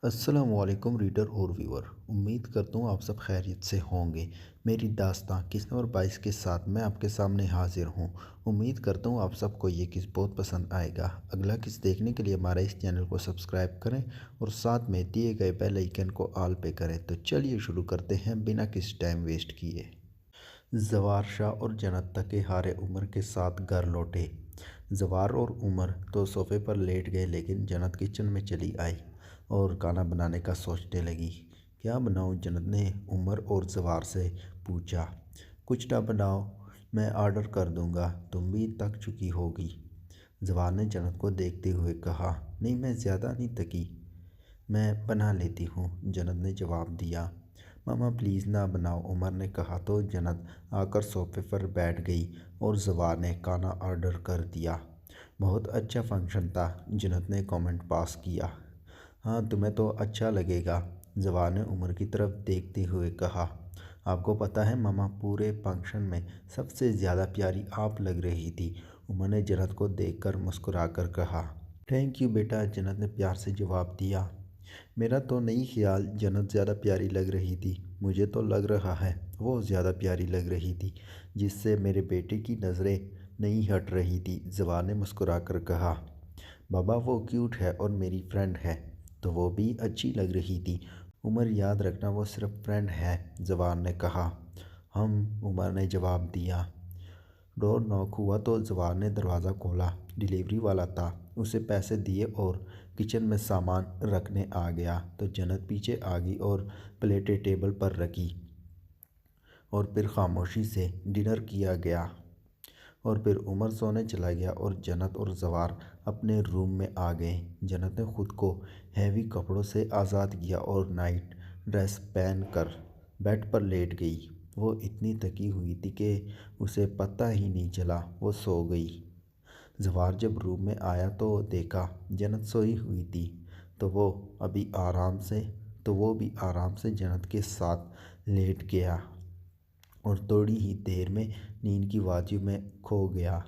अस्सलामुअलैकुम रीडर और व्यूअर। उम्मीद करता हूँ आप सब खैरियत से होंगे। मेरी दास्तां किस नंबर 22 के साथ मैं आपके सामने हाजिर हूँ। उम्मीद करता हूँ आप सबको ये किस बहुत पसंद आएगा। अगला किस देखने के लिए हमारे इस चैनल को सब्सक्राइब करें और साथ में दिए गए बेल आइकन को ऑल पे करें। तो चलिए शुरू करते हैं बिना किसी टाइम वेस्ट किए। जवार शाह और जन्नत तक के हारे उमर के साथ घर लौटे। जवार और उमर तो सोफ़े पर लेट गए, लेकिन जन्नत किचन में चली आई और खाना बनाने का सोचने लगी। क्या बनाऊं? जन्नत ने उमर और जवार से पूछा। कुछ ना बनाओ, मैं ऑर्डर कर दूंगा, तुम भी थक चुकी होगी। जवार ने जन्नत को देखते हुए कहा। नहीं, मैं ज़्यादा नहीं थकी, मैं बना लेती हूँ, जन्नत ने जवाब दिया। मामा प्लीज़ ना बनाओ, उमर ने कहा तो जन्नत आकर सोफे पर बैठ गई और जवार ने खाना ऑर्डर कर दिया। बहुत अच्छा फंक्शन था, जन्नत ने कमेंट पास किया। हाँ, तुम्हें तो अच्छा लगेगा, जवार ने उमर की तरफ देखते हुए कहा। आपको पता है मामा, पूरे फंक्शन में सबसे ज़्यादा प्यारी आप लग रही थी, उमर ने जन्नत को देखकर मुस्कुराकर कहा। थैंक यू बेटा, जन्नत ने प्यार से जवाब दिया। मेरा तो नहीं ख्याल जन्नत ज़्यादा प्यारी लग रही थी, मुझे तो लग रहा है वो ज़्यादा प्यारी लग रही थी, जिससे मेरे बेटे की नज़रें नहीं हट रही थी, जवान ने मुस्कुराकर कहा। बाबा वो क्यूट है और मेरी फ्रेंड है, तो वो भी अच्छी लग रही थी, उमर याद रखना वो सिर्फ फ्रेंड है, जवान ने कहा। उमर ने जवाब दिया। डोर नॉक हुआ तो जवार ने दरवाज़ा खोला। डिलीवरी वाला था, उसे पैसे दिए और किचन में सामान रखने आ गया तो जन्नत पीछे आ गई और प्लेटें टेबल पर रखी और फिर खामोशी से डिनर किया गया और फिर उमर सोने चला गया और जन्नत और जवार अपने रूम में आ गए। जन्नत ने खुद को हैवी कपड़ों से आज़ाद किया और नाइट ड्रेस पहन कर बेड पर लेट गई। वो इतनी थकी हुई थी कि उसे पता ही नहीं चला, वो सो गई। जवार जब रूम में आया तो देखा जन्नत सोई हुई थी, तो वो अभी आराम से तो वो भी आराम से जन्नत के साथ लेट गया और थोड़ी ही देर में नींद की वादियों में खो गया।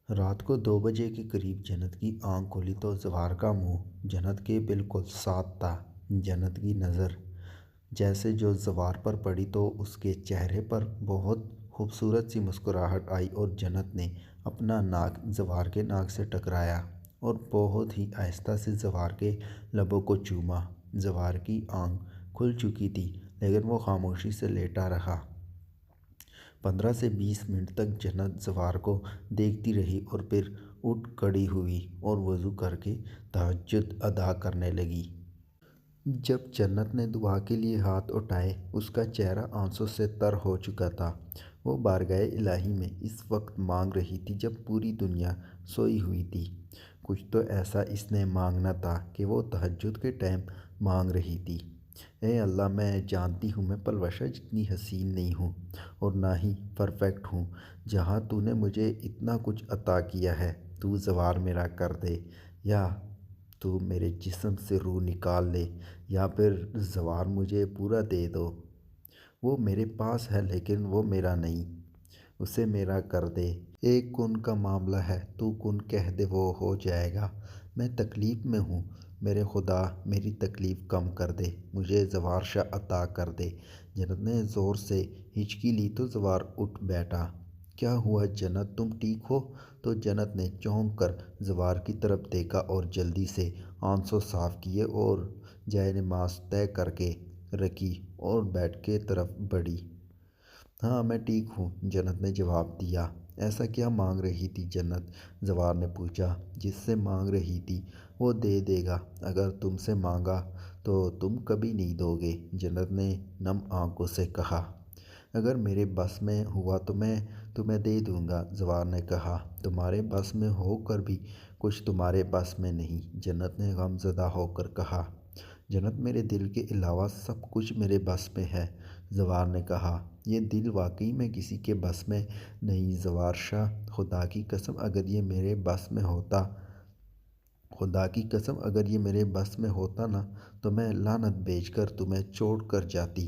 रात को 2 बजे के करीब जन्नत की आंख खोली तो जवार का मुंह जन्नत के बिल्कुल साथ था। जन्नत की नज़र जैसे जो जवार पर पड़ी तो उसके चेहरे पर बहुत खूबसूरत सी मुस्कुराहट आई और जन्नत ने अपना नाक जवार के नाक से टकराया और बहुत ही आहिस्ता से जवार के लबों को चूमा। जवार की आंख खुल चुकी थी, लेकिन वो खामोशी से लेटा रहा। 15 से 20 मिनट तक जन्नत जवार को देखती रही और फिर उठ खड़ी हुई और वज़ू करके तहज्जुद अदा करने लगी। जब जन्नत ने दुआ के लिए हाथ उठाए, उसका चेहरा आंसू से तर हो चुका था। वो बारगाह इलाही में इस वक्त मांग रही थी जब पूरी दुनिया सोई हुई थी। कुछ तो ऐसा इसने मांगना था कि वो तहज्जुद के टाइम मांग रही थी। ए अल्लाह, मैं जानती हूँ मैं पलवशा जितनी हसीन नहीं हूँ और ना ही परफेक्ट हूँ। जहाँ तूने मुझे इतना कुछ अता किया है, तू ज़वार मेरा कर दे, या तू मेरे जिस्म से रूह निकाल ले, या फिर ज़वार मुझे पूरा दे दो। वो मेरे पास है लेकिन वो मेरा नहीं, उसे मेरा कर दे। एक कुन का मामला है, तू कुन कह दे वो हो जाएगा। मैं तकलीफ़ में हूँ, मेरे खुदा मेरी तकलीफ़ कम कर दे, मुझे ज़वार शाह अता कर दे। जन्नत ने ज़ोर से हिचकी ली तो ज़वार उठ बैठा। क्या हुआ जन्नत, तुम ठीक हो? तो जन्नत ने चौंक कर ज़वार की तरफ देखा और जल्दी से आंसू साफ़ किए और जाए नमाज तय करके रखी और बेड के तरफ बढ़ी। हाँ, मैं ठीक हूँ, जन्नत ने जवाब दिया। ऐसा क्या मांग रही थी जन्नत? जवार ने पूछा। जिससे मांग रही थी वो दे देगा, अगर तुमसे मांगा तो तुम कभी नहीं दोगे, जन्नत ने नम आंखों से कहा। अगर मेरे बस में हुआ तो मैं तुम्हें दे दूंगा, जवार ने कहा। तुम्हारे बस में होकर भी कुछ तुम्हारे बस में नहीं, जन्नत ने गमज़दा होकर कहा। जन्नत, मेरे दिल के अलावा सब कुछ मेरे बस में है, जवार ने कहा। ये दिल वाकई में किसी के बस में नहीं जवार शाह, खुदा की कसम अगर ये मेरे बस में होता खुदा की कसम अगर ये मेरे बस में होता ना, तो मैं लानत भेजकर तुम्हें छोड़ कर जाती।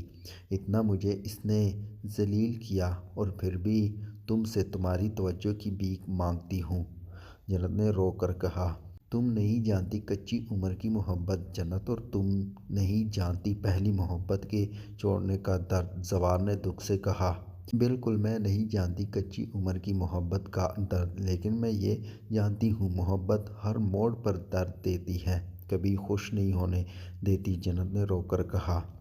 इतना मुझे इसने जलील किया और फिर भी तुमसे तुम्हारी तवज्जो की भीख मांगती हूँ, जन्नत ने रो कर कहा। तुम नहीं जानती कच्ची उम्र की मोहब्बत जन्नत, और तुम नहीं जानती पहली मोहब्बत के छोड़ने का दर्द, जवार ने दुख से कहा। बिल्कुल, मैं नहीं जानती कच्ची उम्र की मोहब्बत का दर्द, लेकिन मैं ये जानती हूँ मोहब्बत हर मोड़ पर दर्द देती है, कभी खुश नहीं होने देती, जन्नत ने रोकर कहा।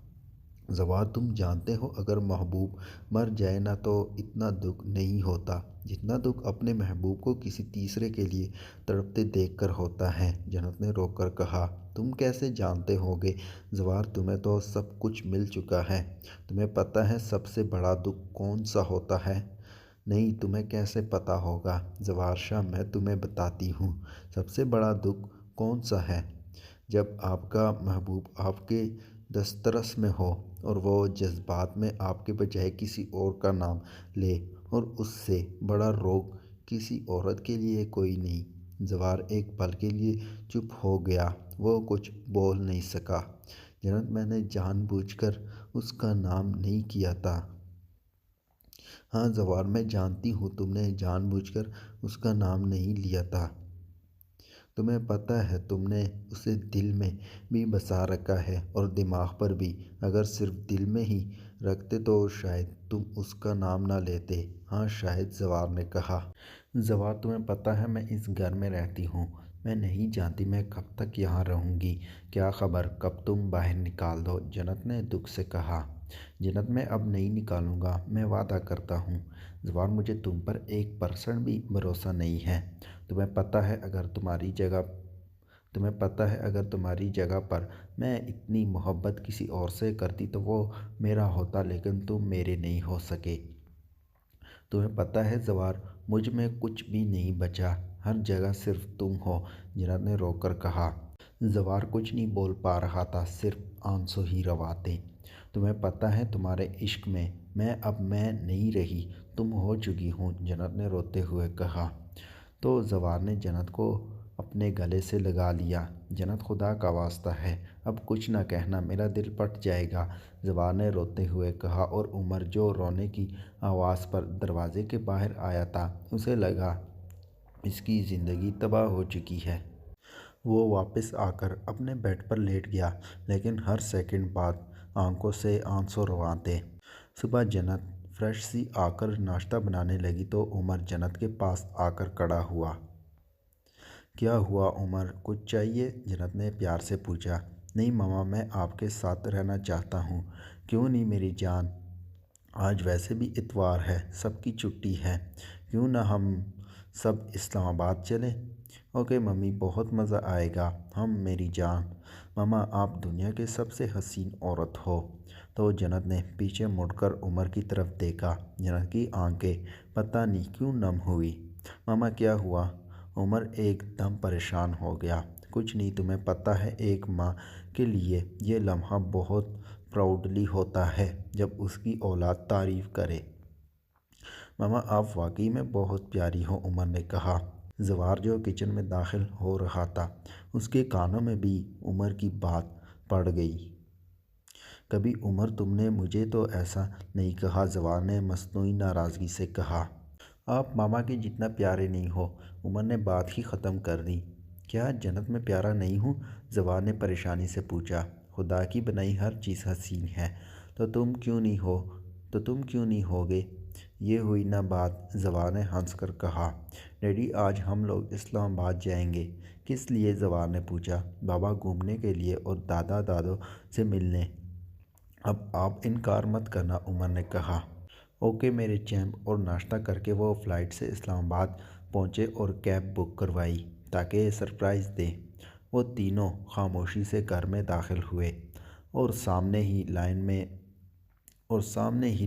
जवाब, तुम जानते हो अगर महबूब मर जाए ना तो इतना दुख नहीं होता जितना दुख अपने महबूब को किसी तीसरे के लिए तड़पते देखकर होता है, जन्नत ने रोकर कहा। तुम कैसे जानते होगे जवार, तुम्हें तो सब कुछ मिल चुका है, तुम्हें पता है सबसे बड़ा दुख कौन सा होता है। नहीं, तुम्हें कैसे पता होगा जवार शाह, मैं तुम्हें बताती हूँ सबसे बड़ा दुख कौन सा है। जब आपका महबूब आपके दस्तरस में हो और वो जज्बात में आपके बजाय किसी और का नाम ले, और उससे बड़ा रोग किसी औरत के लिए कोई नहीं। जवार एक पल के लिए चुप हो गया, वो कुछ बोल नहीं सका। जन्नत, मैंने जानबूझकर उसका नाम नहीं किया था। हाँ जवार, मैं जानती हूँ तुमने जानबूझकर उसका नाम नहीं लिया था। तुम्हें पता है तुमने उसे दिल में भी बसा रखा है और दिमाग पर भी। अगर सिर्फ दिल में ही रखते तो शायद तुम उसका नाम ना लेते। हाँ शायद, जवाब ने कहा। जवाब, तुम्हें पता है मैं इस घर में रहती हूँ, मैं नहीं जानती मैं कब तक यहाँ रहूँगी, क्या खबर कब तुम बाहर निकाल दो, जन्नत ने दुख से कहा। जन्नत, मैं अब नहीं निकालूंगा, मैं वादा करता हूँ। जवाब, मुझे तुम पर 1% भी भरोसा नहीं है। तुम्हें पता है अगर तुम्हारी जगह पर मैं इतनी मोहब्बत किसी और से करती तो वो मेरा होता, लेकिन तुम मेरे नहीं हो सके। तुम्हें पता है जवार, मुझ में कुछ भी नहीं बचा, हर जगह सिर्फ तुम हो, जन्नत ने रोकर कहा। जवार कुछ नहीं बोल पा रहा था, सिर्फ आंसू ही रवाते। तुम्हें पता है तुम्हारे इश्क में मैं नहीं रही, तुम हो चुकी हूँ, जन्नत ने रोते हुए कहा। तो जवार ने जन्नत को अपने गले से लगा लिया। जन्नत, खुदा का वास्ता है अब कुछ ना कहना, मेरा दिल फट जाएगा, जवार ने रोते हुए कहा। और उमर जो रोने की आवाज़ पर दरवाजे के बाहर आया था, उसे लगा इसकी ज़िंदगी तबाह हो चुकी है। वो वापस आकर अपने बेड पर लेट गया, लेकिन हर सेकंड बाद आंखों से आंसू रवाते। सुबह जन्नत फ्रेश सी आकर नाश्ता बनाने लगी तो उमर जन्नत के पास आकर खड़ा हुआ। क्या हुआ उमर, कुछ चाहिए, जन्नत ने प्यार से पूछा। नहीं मामा, मैं आपके साथ रहना चाहता हूँ। क्यों नहीं मेरी जान, आज वैसे भी इतवार है, सबकी छुट्टी है, क्यों ना हम सब इस्लामाबाद चलें। ओके मम्मी, बहुत मज़ा आएगा, हम मेरी जान। मामा, आप दुनिया के सबसे हसीन औरत हो। तो जन्नत ने पीछे मुड़कर उमर की तरफ देखा। जन्नत की आंखें पता नहीं क्यों नम हुई। मामा क्या हुआ, उमर एकदम परेशान हो गया। कुछ नहीं, तुम्हें पता है एक माँ के लिए ये लम्हा बहुत प्राउडली होता है जब उसकी औलाद तारीफ़ करे। मामा, आप वाकई में बहुत प्यारी हो, उमर ने कहा। जवार जो किचन में दाखिल हो रहा था, उसके कानों में भी उमर की बात पड़ गई। कभी उमर, तुमने मुझे तो ऐसा नहीं कहा, जवार ने मसनूई नाराज़गी से कहा। आप मामा के जितना प्यारे नहीं हो, उमर ने बात ही ख़त्म कर दी। क्या जन्नत में प्यारा नहीं हूँ, जवार ने परेशानी से पूछा। खुदा की बनाई हर चीज़ हसीन है, तो तुम क्यों नहीं होगे। ये हुई ना बात, जवार ने हंसकर कहा। डैडी, आज हम लोग इस्लामाबाद जाएंगे। किस लिए, जवार ने पूछा। बाबा घूमने के लिए और दादा दादो से मिलने। अब आप इनकार मत करना, उमर ने कहा। ओके मेरे चैम्प, और नाश्ता करके वो फ़्लाइट से इस्लामाबाद पहुँचे और कैब बुक करवाई ताकि सरप्राइज़ दें। वो तीनों खामोशी से घर में दाखिल हुए और सामने ही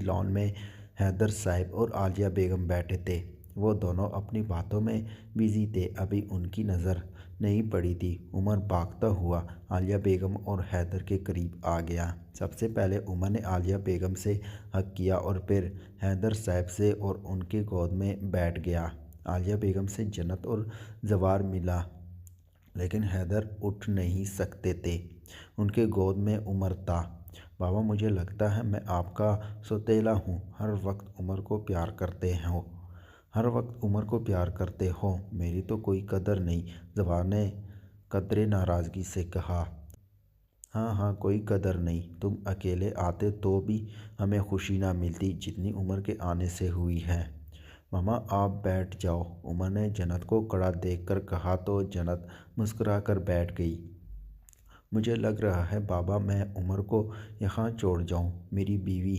लॉन में हैदर साहब और आलिया बेगम बैठे थे। वो दोनों अपनी बातों में बिज़ी थे, अभी उनकी नज़र नहीं पड़ी थी। उमर भागता हुआ आलिया बेगम और हैदर के करीब आ गया। सबसे पहले उमर ने आलिया बेगम से हक किया और फिर हैदर साहब से, और उनके गोद में बैठ गया। आलिया बेगम से जन्नत और जवार मिला, लेकिन हैदर उठ नहीं सकते थे, उनके गोद में उमर था। बाबा, मुझे लगता है मैं आपका सौतेला हूँ, हर वक्त उमर को प्यार करते हो, मेरी तो कोई कदर नहीं, जवार ने कदरे नाराज़गी से कहा। हाँ हाँ, कोई कदर नहीं। तुम अकेले आते तो भी हमें खुशी ना मिलती जितनी उमर के आने से हुई है। मामा आप बैठ जाओ, उमर ने जन्नत को खड़ा देखकर कहा तो जन्नत मुस्कुराकर बैठ गई। मुझे लग रहा है बाबा मैं उमर को यहाँ छोड़ जाऊँ, मेरी बीवी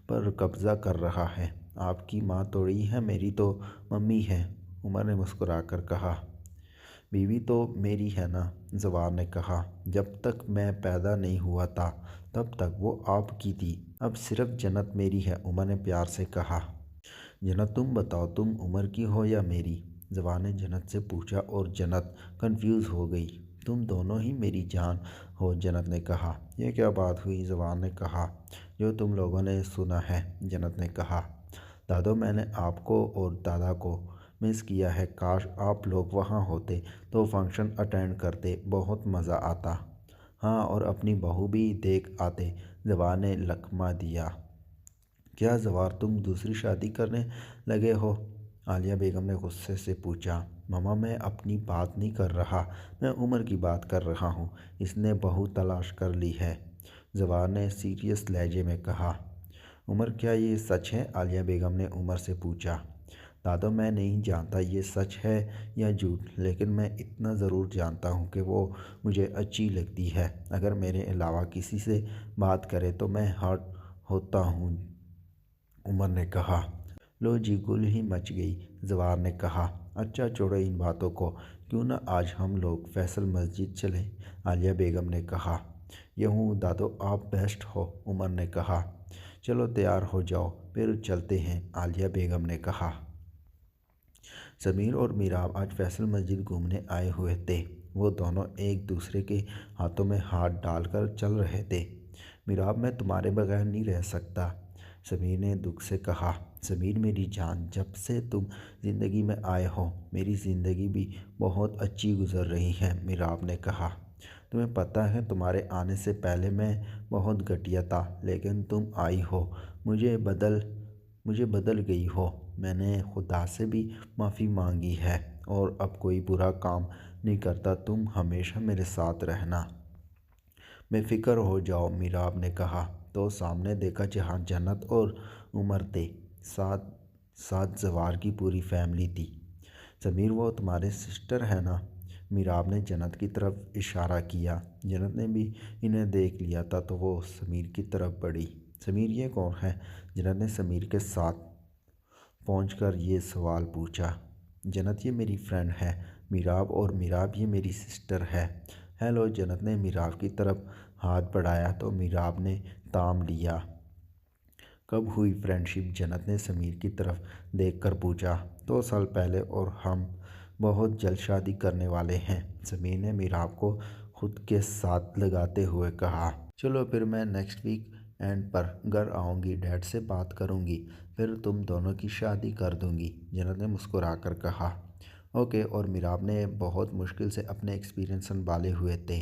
पर कब्ज़ा कर रहा है। आपकी माँ थोड़ी है, मेरी तो मम्मी है, उमर ने मुस्कुराकर कहा। बीवी तो मेरी है ना, जवान ने कहा। जब तक मैं पैदा नहीं हुआ था तब तक वो आपकी थी, अब सिर्फ जन्नत मेरी है, उमर ने प्यार से कहा। जन्नत तुम बताओ, तुम उमर की हो या मेरी? जवान ने जन्नत से पूछा और जन्नत कंफ्यूज हो गई। तुम दोनों ही मेरी जान हो, जन्नत ने कहा। यह क्या बात हुई? जवान ने कहा। जो तुम लोगों ने सुना है, जन्नत ने कहा। दादो मैंने आपको और दादा को मिस किया है, काश आप लोग वहाँ होते तो फंक्शन अटेंड करते, बहुत मज़ा आता। हाँ, और अपनी बहू भी देख आते, जवान ने लकमा दिया। क्या जवार तुम दूसरी शादी करने लगे हो? आलिया बेगम ने गुस्से से पूछा। मामा मैं अपनी बात नहीं कर रहा, मैं उमर की बात कर रहा हूँ, इसने बहू तलाश कर ली है, जवार ने सीरियस लहजे में कहा। उमर क्या ये सच है? आलिया बेगम ने उमर से पूछा। दादा मैं नहीं जानता ये सच है या झूठ, लेकिन मैं इतना ज़रूर जानता हूँ कि वो मुझे अच्छी लगती है। अगर मेरे अलावा किसी से बात करे तो मैं हर्ट होता हूँ, उमर ने कहा। लो जी, गुल ही मच गई, जवार ने कहा। अच्छा छोड़ो इन बातों को, क्यों ना आज हम लोग फैसल मस्जिद चलें, आलिया बेगम ने कहा। यूँ दादो आप बेस्ट हो, उमर ने कहा। चलो तैयार हो जाओ, फिर चलते हैं, आलिया बेगम ने कहा। समीर और मीराब आज फैसल मस्जिद घूमने आए हुए थे। वो दोनों एक दूसरे के हाथों में हाथ डालकर चल रहे थे। मीराब मैं तुम्हारे बगैर नहीं रह सकता, समीर ने दुख से कहा। समीर मेरी जान, जब से तुम ज़िंदगी में आए हो मेरी ज़िंदगी भी बहुत अच्छी गुजर रही है, मीराब ने कहा। तुम्हें पता है तुम्हारे आने से पहले मैं बहुत घटिया था, लेकिन तुम आई हो, मुझे बदल गई हो। मैंने खुदा से भी माफ़ी मांगी है और अब कोई बुरा काम नहीं करता, तुम हमेशा मेरे साथ रहना। बेफिक्र हो जाओ, मीराब ने कहा। तो सामने देखा जहाँ जन्नत और उमर थे, साथ साथ जवार की पूरी फैमिली थी। समीर वो तुम्हारे सिस्टर है ना? मीराब ने जन्नत की तरफ इशारा किया। जन्नत ने भी इन्हें देख लिया था तो वो समीर की तरफ बढ़ी। समीर ये कौन है? जन्नत ने समीर के साथ पहुंचकर ये सवाल पूछा। जन्नत ये मेरी फ्रेंड है मीराब, और मीराब ये मेरी सिस्टर है। हेलो, जन्नत ने मीराब की तरफ हाथ बढ़ाया तो मीराब ने थाम लिया। कब हुई फ्रेंडशिप? जन्नत ने समीर की तरफ देखकर पूछा। 2 साल पहले, और हम बहुत जल्द शादी करने वाले हैं, समीर ने मीराब को खुद के साथ लगाते हुए कहा। चलो फिर मैं नेक्स्ट वीक एंड पर घर आऊँगी, डैड से बात करूँगी, फिर तुम दोनों की शादी कर दूँगी, जन्नत ने मुस्कुराकर कहा। ओके, और मीराब ने बहुत मुश्किल से अपने एक्सपीरियंस संभाले हुए थे।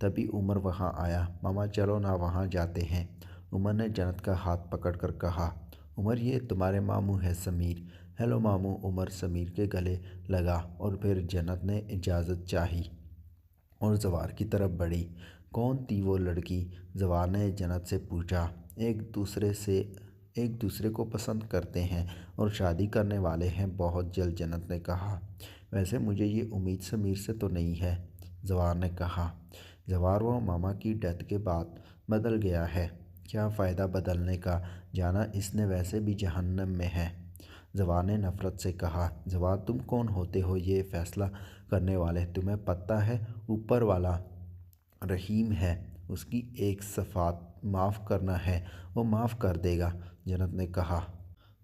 तभी उमर वहाँ आया। मामा चलो ना वहाँ जाते हैं, उमर ने जन्नत का हाथ पकड़कर कहा। उमर ये तुम्हारे मामू है समीर। हेलो मामू, उमर समीर के गले लगा और फिर जन्नत ने इजाज़त चाही और जवार की तरफ बढ़ी। कौन थी वो लड़की? जवार ने जन्नत से पूछा। एक दूसरे को पसंद करते हैं और शादी करने वाले हैं बहुत जल्द, जन्नत ने कहा। वैसे मुझे ये उम्मीद समीर से तो नहीं है, जवार ने कहा। जवार वो मामा की डेथ के बाद बदल गया है। क्या फ़ायदा बदलने का, जाना इसने वैसे भी जहन्नम में है, जवार ने नफ़रत से कहा। जवार तुम कौन होते हो ये फ़ैसला करने वाले? तुम्हें पता है ऊपर वाला रहीम है, उसकी एक सफ़ात माफ़ करना है, वो माफ़ कर देगा, जन्नत ने कहा।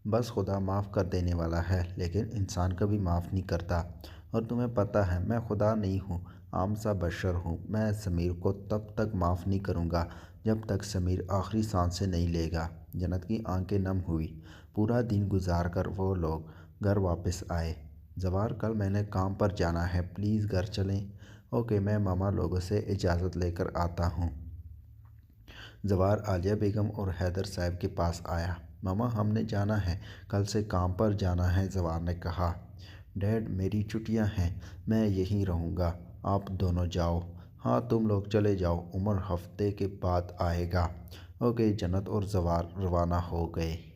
बस खुदा माफ़ कर देने वाला है, लेकिन इंसान कभी माफ़ नहीं करता। और तुम्हें पता है मैं खुदा नहीं हूँ, आम सा बशर हूँ। मैं समीर को तब तक माफ़ नहीं करूँगा जब तक समीर आखिरी सांसें नहीं लेगा। जन्नत की आंखें नम हुई। पूरा दिन गुजार कर वो लोग घर वापस आए। जवार कल मैंने काम पर जाना है, प्लीज़ घर चलें। ओके, मैं मामा लोगों से इजाज़त लेकर आता हूँ। जवार आलिया बेगम और हैदर साहब के पास आया। मामा हमने जाना है, कल से काम पर जाना है, जवार ने कहा। डैड मेरी छुट्टियां हैं, मैं यहीं रहूँगा, आप दोनों जाओ। हाँ तुम लोग चले जाओ, उमर हफ्ते के बाद आएगा। ओके, जन्नत और जवार रवाना हो गए।